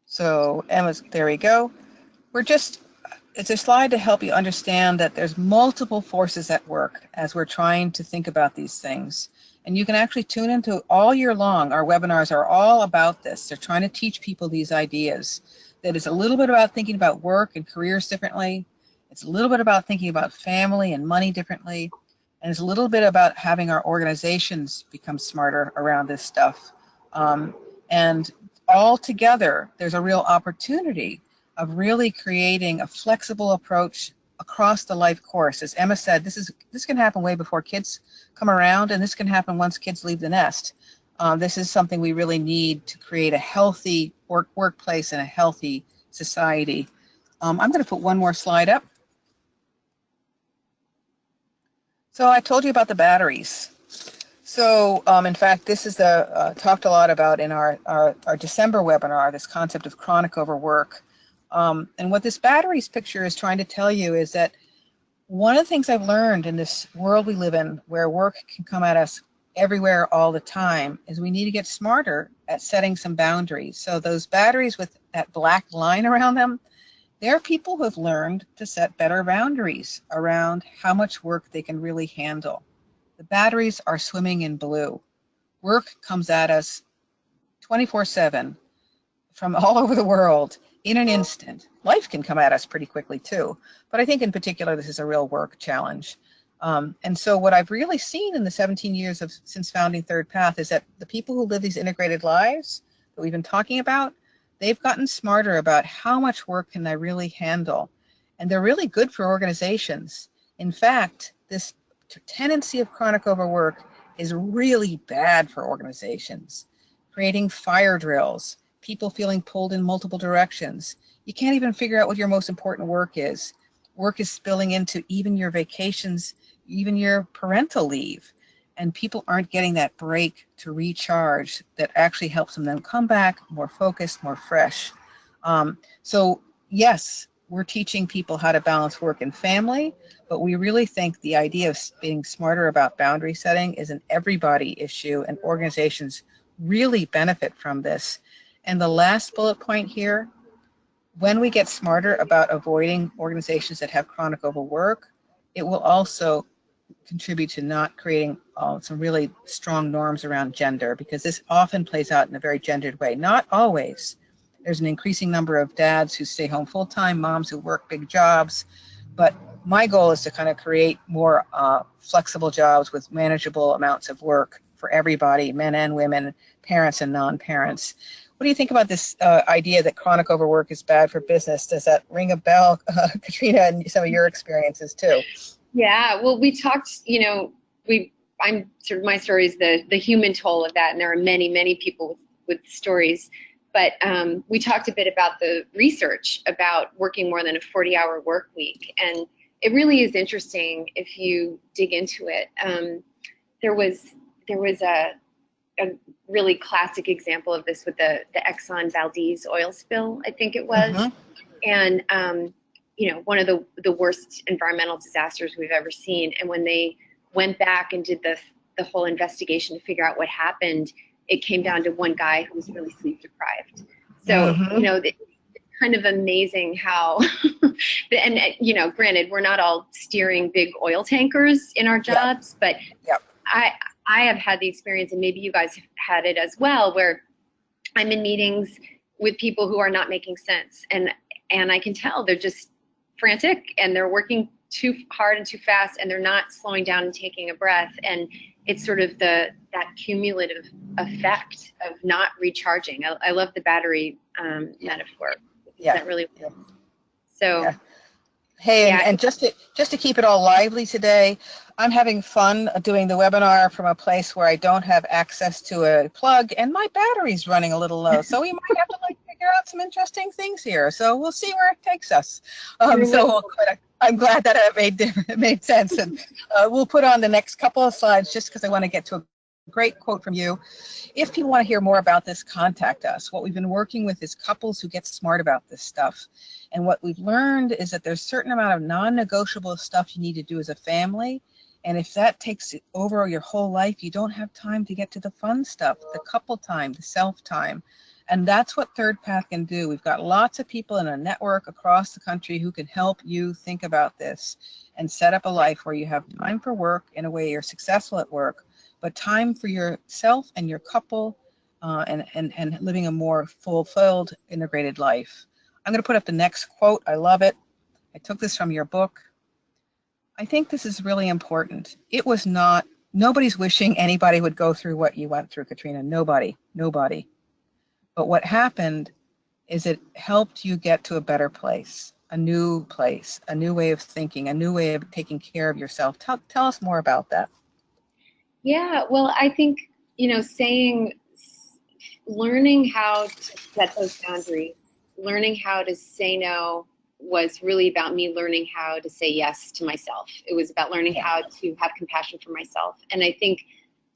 So Emma's, there we go. It's a slide to help you understand that there's multiple forces at work as we're trying to think about these things. And you can actually tune into all year long. Our webinars are all about this. They're trying to teach people these ideas. That it's a little bit about thinking about work and careers differently. It's a little bit about thinking about family and money differently. And it's a little bit about having our organizations become smarter around this stuff. And all together, there's a real opportunity of really creating a flexible approach across the life course. As Emma said, this can happen way before kids come around, and this can happen once kids leave the nest. This is something we really need to create a healthy workplace and a healthy society. I'm going to put one more slide up. So I told you about the batteries. So in fact, this is talked a lot about in our December webinar, this concept of chronic overwork. And what this batteries picture is trying to tell you is that one of the things I've learned in this world we live in, where work can come at us everywhere all the time, is we need to get smarter at setting some boundaries. So those batteries with that black line around them, there are people who have learned to set better boundaries around how much work they can really handle. The batteries are swimming in blue. Work comes at us 24/7 from all over the world in an instant. Life can come at us pretty quickly too, but I think in particular this is a real work challenge. And so what I've really seen in the 17 years since founding Third Path is that the people who live these integrated lives that we've been talking about, they've gotten smarter about how much work can they really handle. And they're really good for organizations. In fact, this tendency of chronic overwork is really bad for organizations, creating fire drills, people feeling pulled in multiple directions. You can't even figure out what your most important work is. Work is spilling into even your vacations, even your parental leave. And people aren't getting that break to recharge that actually helps them then come back more focused, more fresh. So yes, we're teaching people how to balance work and family, but we really think the idea of being smarter about boundary setting is an everybody issue, and organizations really benefit from this. And the last bullet point here, when we get smarter about avoiding organizations that have chronic overwork, it will also contribute to not creating some really strong norms around gender, because this often plays out in a very gendered way. Not always. There's an increasing number of dads who stay home full-time, moms who work big jobs, but my goal is to kind of create more flexible jobs with manageable amounts of work for everybody, men and women, parents and non-parents. What do you think about this idea that chronic overwork is bad for business? Does that ring a bell, Katrina, and some of your experiences too? Yeah, well, we talked, I'm sort of, my story is the human toll of that, and there are many people with stories. But we talked a bit about the research about working more than a 40-hour work week, and it really is interesting if you dig into it. There was a really classic example of this with the Exxon Valdez oil spill, I think it was, Mm-hmm. and one of the worst environmental disasters we've ever seen. And when they went back and did the whole investigation to figure out what happened, it came down to one guy who was really sleep deprived. So, Mm-hmm. kind of amazing how, and granted, we're not all steering big oil tankers in our Yep. jobs, but Yep. I have had the experience, and maybe you guys have had it as well, where I'm in meetings with people who are not making sense, and I can tell they're just frantic and they're working too hard and too fast, and they're not slowing down and taking a breath. And it's sort of that cumulative effect of not recharging. I love the battery metaphor. Yeah. That really. So. Yeah. Hey, Yeah. and just to keep it all lively today, I'm having fun doing the webinar from a place where I don't have access to a plug, and my battery's running a little low. So we might have to figure out some interesting things here. So we'll see where it takes us. I'm glad that it made sense, and we'll put on the next couple of slides just because I want to get to a great quote from you. If people want to hear more about this, contact us. What we've been working with is couples who get smart about this stuff. And what we've learned is that there's a certain amount of non-negotiable stuff you need to do as a family. And if that takes over your whole life, you don't have time to get to the fun stuff, the couple time, the self time. And that's what Third Path can do. We've got lots of people in a network across the country who can help you think about this and set up a life where you have time for work in a way you're successful at work, but time for yourself and your couple and living a more fulfilled, integrated life. I'm going to put up the next quote. I love it. I took this from your book. I think this is really important. Nobody's wishing anybody would go through what you went through, Katrina. Nobody. But what happened is it helped you get to a better place, a new way of thinking, a new way of taking care of yourself. Tell us more about that. Yeah, well, I think, learning how to set those boundaries, learning how to say no was really about me learning how to say yes to myself. It was about learning how to have compassion for myself. And I think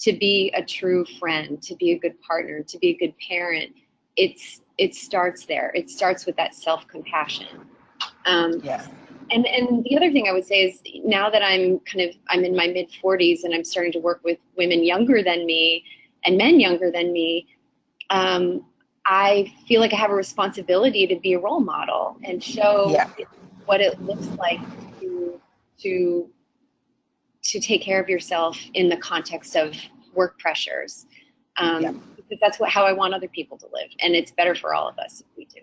to be a true friend, to be a good partner, to be a good parent, it starts there. It starts with that self-compassion. And the other thing I would say is, now that I'm in my mid 40s and I'm starting to work with women younger than me and men younger than me, I feel like I have a responsibility to be a role model and show what it looks like to take care of yourself in the context of work pressures. Because that's how I want other people to live, and it's better for all of us if we do.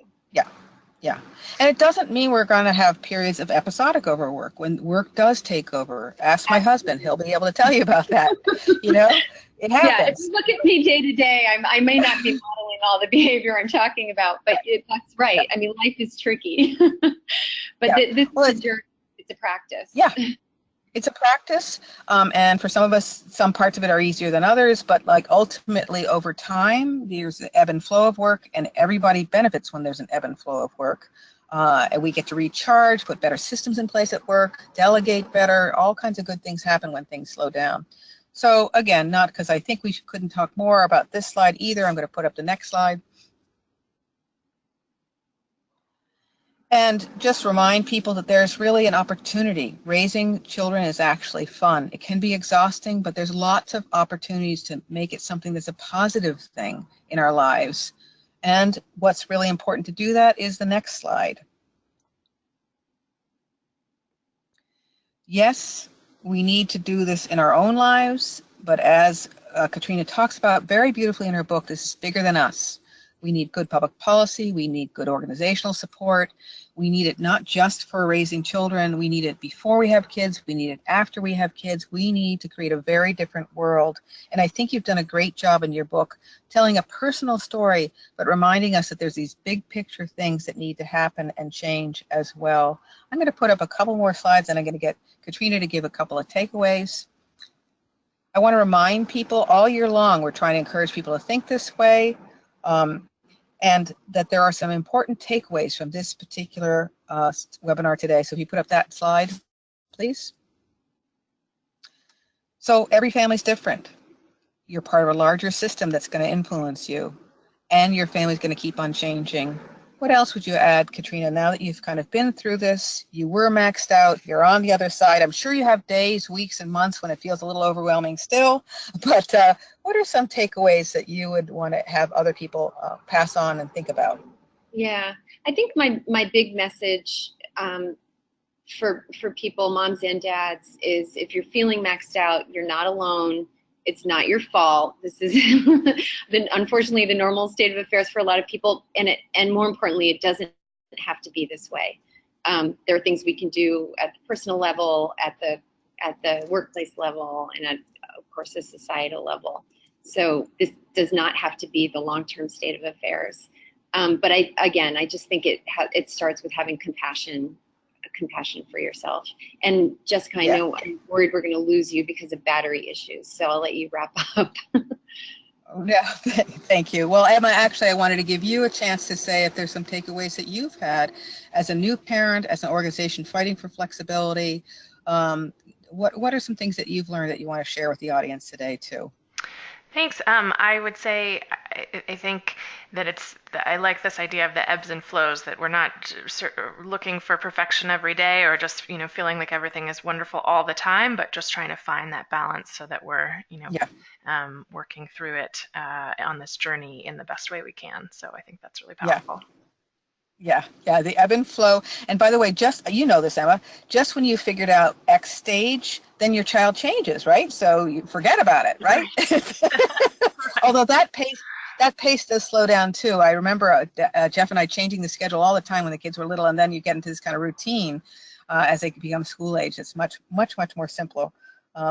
Yeah. And it doesn't mean we're going to have periods of episodic overwork. When work does take over, ask my husband. He'll be able to tell you about that. It happens. Yeah, if you look at me day to day, I may not be modeling all the behavior I'm talking about, but that's right. I mean, life is tricky. But this is a journey. It's a practice. Yeah. It's a practice, and for some of us, some parts of it are easier than others, but ultimately over time, there's an ebb and flow of work, and everybody benefits when there's an ebb and flow of work. And we get to recharge, put better systems in place at work, delegate better, all kinds of good things happen when things slow down. So again, not because I think we couldn't talk more about this slide either. I'm going to put up the next slide. And just remind people that there's really an opportunity. Raising children is actually fun. It can be exhausting, but there's lots of opportunities to make it something that's a positive thing in our lives. And what's really important to do that is the next slide. Yes, we need to do this in our own lives, but as Katrina talks about very beautifully in her book, this is bigger than us. We need good public policy. We need good organizational support. We need it not just for raising children. We need it before we have kids. We need it after we have kids. We need to create a very different world. And I think you've done a great job in your book telling a personal story, but reminding us that there's these big picture things that need to happen and change as well. I'm going to put up a couple more slides, and I'm going to get Katrina to give a couple of takeaways. I want to remind people all year long, we're trying to encourage people to think this way. And that there are some important takeaways from this particular webinar today. So if you put up that slide, please. So every family's different. You're part of a larger system that's going to influence you, and your family's going to keep on changing. What else would you add, Katrina, now that you've kind of been through this, you were maxed out, you're on the other side. I'm sure you have days, weeks, and months when it feels a little overwhelming still, but what are some takeaways that you would want to have other people pass on and think about? Yeah, I think my big message for people, moms and dads, is if you're feeling maxed out, you're not alone. It's not your fault. This is unfortunately the normal state of affairs for a lot of people, and more importantly, it doesn't have to be this way. There are things we can do at the personal level, at the workplace level, and of course the societal level. So this does not have to be the long-term state of affairs. But I just think it starts with having compassion for yourself. And Jessica, I Yeah. know I'm worried we're going to lose you because of battery issues, so I'll let you wrap up. Yeah, thank you. Well, Emma, actually, I wanted to give you a chance to say if there's some takeaways that you've had as a new parent, as an organization fighting for flexibility. What are some things that you've learned that you want to share with the audience today, too? Thanks. I would say I think that I like this idea of the ebbs and flows, that we're not looking for perfection every day or just, feeling like everything is wonderful all the time, but just trying to find that balance so that we're, Yeah, working through it on this journey in the best way we can. So I think that's really yeah. powerful. Yeah, the ebb and flow. And by the way, just you know this, Emma, just when you figured out X stage, then your child changes, right? So you forget about it, right? Right. Right. Although that pace does slow down too. I remember Jeff and I changing the schedule all the time when the kids were little, and then you get into this kind of routine as they become school age. It's much, much, much more simple.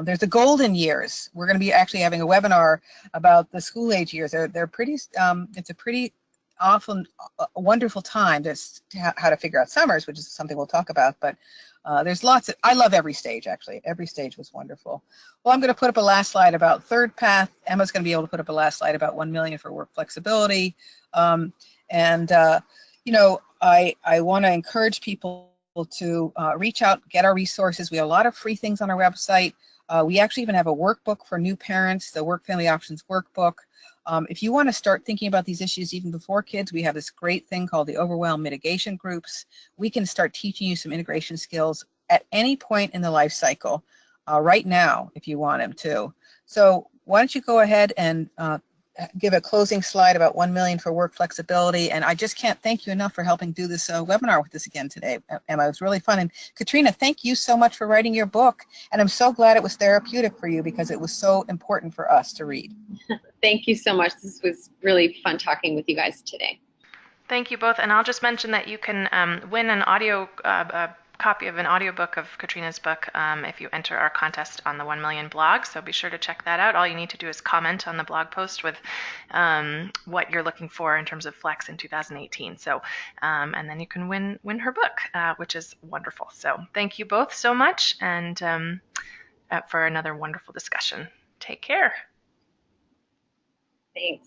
There's the golden years. We're going to be actually having a webinar about the school age years. They're pretty. It's a pretty often a wonderful time how to figure out summers, which is something we'll talk about. But there's lots of, I love every stage, actually. Every stage was wonderful. Well, I'm going to put up a last slide about third path. Emma's going to be able to put up a last slide about 1 million for work flexibility. And I want to encourage people to reach out, get our resources. We have a lot of free things on our website. We actually even have a workbook for new parents, the Work Family Options Workbook. If you want to start thinking about these issues even before kids, we have this great thing called the Overwhelm Mitigation Groups. We can start teaching you some integration skills at any point in the life cycle right now if you want them to. So why don't you go ahead and give a closing slide about 1 million for work flexibility. And I just can't thank you enough for helping do this webinar with us again today, Emma. It was really fun. And Katrina, thank you so much for writing your book. And I'm so glad it was therapeutic for you because it was so important for us to read. Thank you so much. This was really fun talking with you guys today. Thank you both. And I'll just mention that you can win an audio copy of an audiobook of Katrina's book if you enter our contest on the 1 Million blog. So be sure to check that out. All you need to do is comment on the blog post with what you're looking for in terms of Flex in 2018. So, and then you can win her book, which is wonderful. So thank you both so much, and for another wonderful discussion. Take care. Thanks.